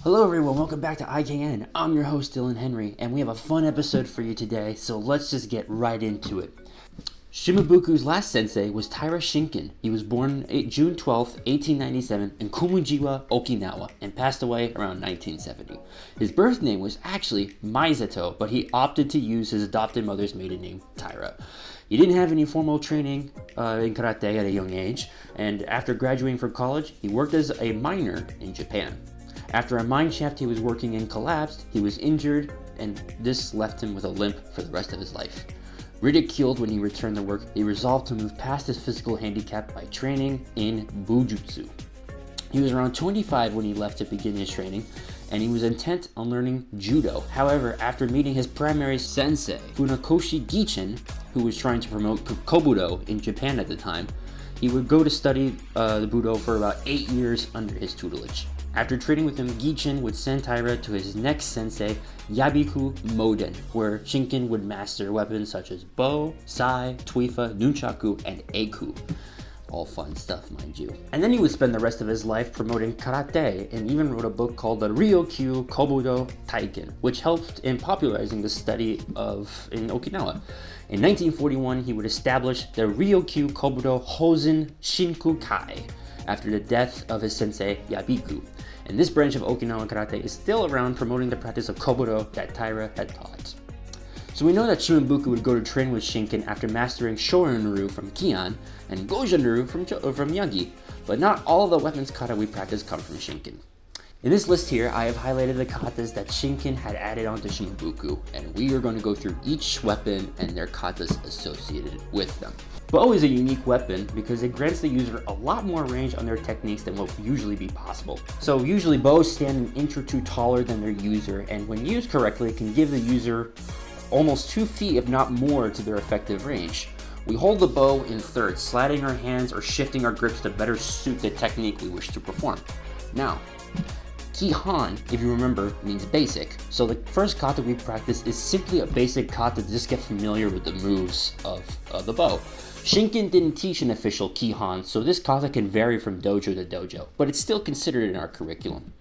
Hello everyone, welcome back to IKN. I'm your host Dylan Henry, and we have a fun episode for you today, so let's just get right into it. Shimabuku's last sensei was Taira Shinken. He was born June 12, 1897 in Kumujiwa, Okinawa, and passed away around 1970. His birth name was actually Maizato, but he opted to use his adopted mother's maiden name, Taira. He didn't have any formal training in karate at a young age, and after graduating from college, he worked as a miner in Japan. After a mine shaft he was working in collapsed, he was injured, and this left him with a limp for the rest of his life. Ridiculed when he returned to work, he resolved to move past his physical handicap by training in Bujutsu. He was around 25 when he left to begin his training, and he was intent on learning judo. However, after meeting his primary sensei, Funakoshi Gichen, who was trying to promote Kobudo in Japan at the time, he would go to study the Budo for about 8 years under his tutelage. After training with him, Gichen would send Taira to his next sensei, Yabiku Moden, where Shinken would master weapons such as bow, sai, tuifa, nunchaku, and eiku. All fun stuff, mind you. And then he would spend the rest of his life promoting karate, and even wrote a book called the Ryokyu Kobudo Taiken, which helped in popularizing the study in Okinawa. In 1941, he would establish the Ryokyu Kobudo Hosen Shinkukai after the death of his sensei Yabiku. And this branch of Okinawan karate is still around, promoting the practice of Kobudo that Taira had taught. So we know that Shimabuku would go to train with Shinken after mastering Shorin-ryu from Kian and Gojen-ryu from Yagi, but not all of the weapons kata we practice come from Shinken. In this list here, I have highlighted the katas that Shinken had added onto Shimabuku, and we are going to go through each weapon and their katas associated with them. Bow is a unique weapon because it grants the user a lot more range on their techniques than what would usually be possible. So usually bows stand an inch or two taller than their user, and when used correctly, it can give the user almost 2 feet, if not more, to their effective range. We hold the bow in thirds, sliding our hands or shifting our grips to better suit the technique we wish to perform. Now, Kihan, if you remember, means basic. So the first kata we practice is simply a basic kata to just get familiar with the moves of the bow. Shinken didn't teach an official Kihan, so this kata can vary from dojo to dojo, but it's still considered in our curriculum.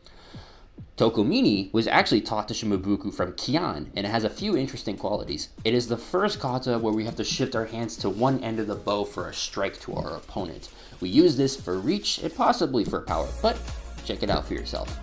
Tokomini was actually taught to Shimabuku from Kian, and it has a few interesting qualities. It is the first kata where we have to shift our hands to one end of the bow for a strike to our opponent. We use this for reach and possibly for power, but check it out for yourself.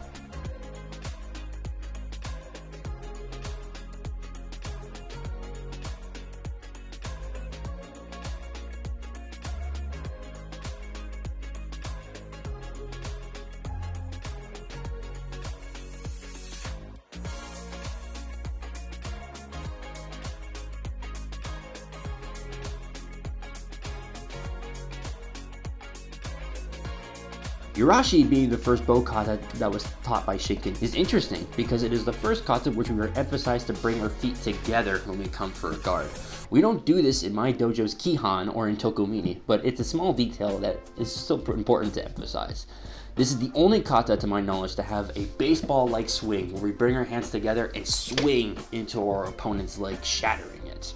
Urashi being the first bow kata that was taught by Shinken is interesting because it is the first kata which we are emphasized to bring our feet together when we come for a guard. We don't do this in my dojo's Kihan or in Tokomini, but it's a small detail that is still important to emphasize. This is the only kata to my knowledge to have a baseball-like swing where we bring our hands together and swing into our opponent's leg, shattering it.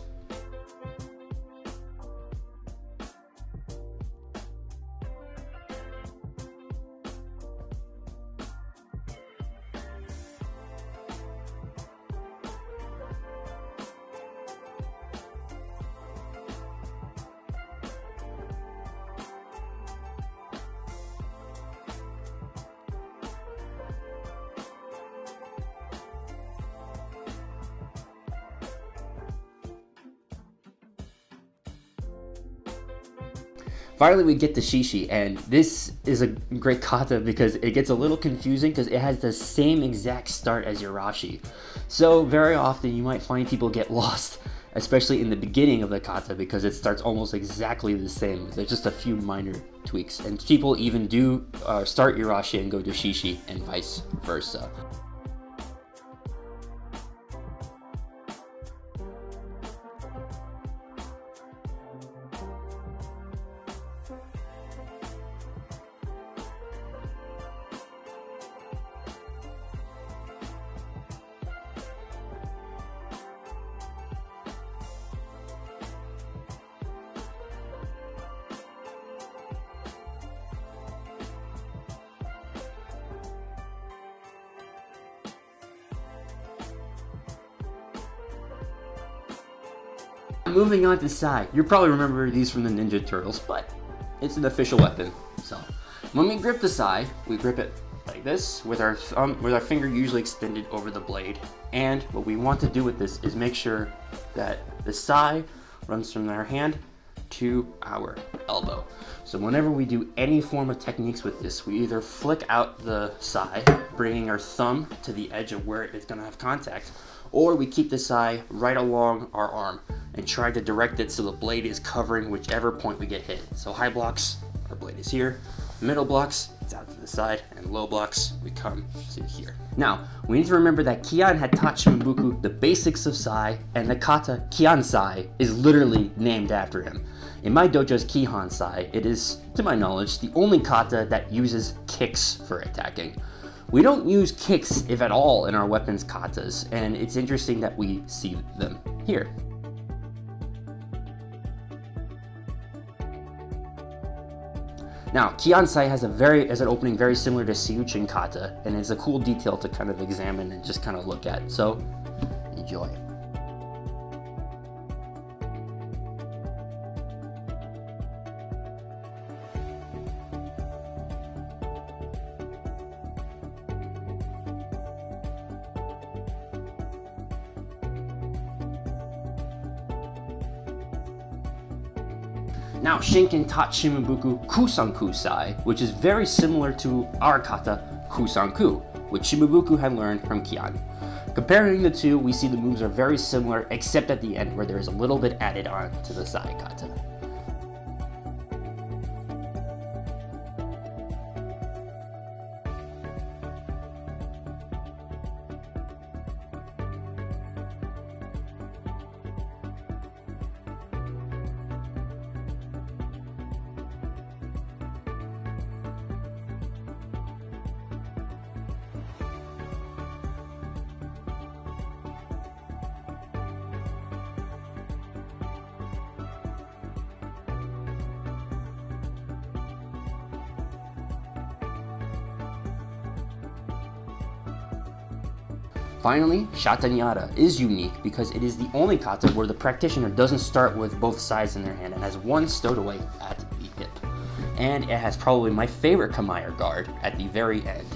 Finally, we get to Shishi, and this is a great kata because it gets a little confusing because it has the same exact start as Urashi. So very often you might find people get lost, especially in the beginning of the kata, because it starts almost exactly the same. There's just a few minor tweaks, and people even do start Urashi and go to Shishi and vice versa. moving on to Sai. You probably remember these from the Ninja Turtles, but it's an official weapon. So when we grip the Sai, we grip it like this with our finger usually extended over the blade. And what we want to do with this is make sure that the Sai runs from our hand to our elbow. So whenever we do any form of techniques with this, we either flick out the Sai, bringing our thumb to the edge of where it's going to have contact, or we keep the Sai right along our arm and try to direct it so the blade is covering whichever point we get hit. So high blocks, our blade is here. Middle blocks, it's out to the side, and low blocks, we come to here. Now, we need to remember that Kian had taught Shimabuku the basics of Sai, and the kata Kian Sai is literally named after him. In my dojo's Kihan Sai, it is, to my knowledge, the only kata that uses kicks for attacking. We don't use kicks, if at all, in our weapons katas, and it's interesting that we see them here. Now, Kian Sai has an opening very similar to Seiyuchin kata, and it's a cool detail to kind of examine and just kind of look at. So, enjoy. Now, Shinken taught Shimabuku Kusanku Sai, which is very similar to our kata Kusanku, which Shimabuku had learned from Kian. Comparing the two, we see the moves are very similar, except at the end where there is a little bit added on to the Sai kata. Finally, Shatanyara is unique because it is the only kata where the practitioner doesn't start with both sides in their hand and has one stowed away at the hip. And it has probably my favorite Kamayer guard at the very end.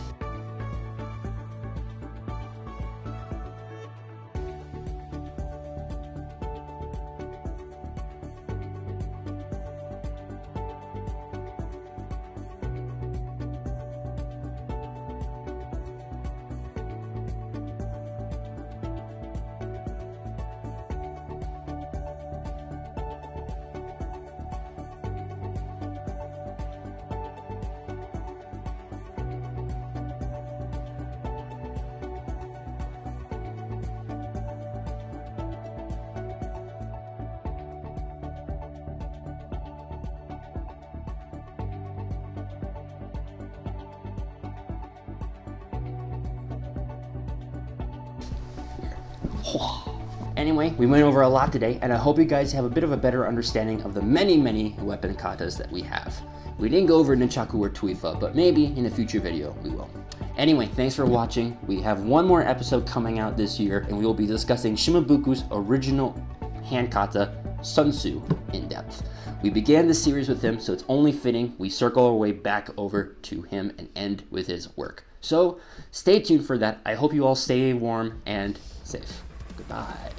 Anyway, we went over a lot today, and I hope you guys have a bit of a better understanding of the many weapon katas that we have. We didn't go over Nunchaku or Tuifa, but maybe in a future video we will. Anyway, thanks for watching. We have one more episode coming out this year, and we will be discussing Shimabuku's original hand kata, Sun Tzu, in depth. We began this series with him, so it's only fitting we circle our way back over to him and end with his work. So stay tuned for that. I hope you all stay warm and safe. Goodbye.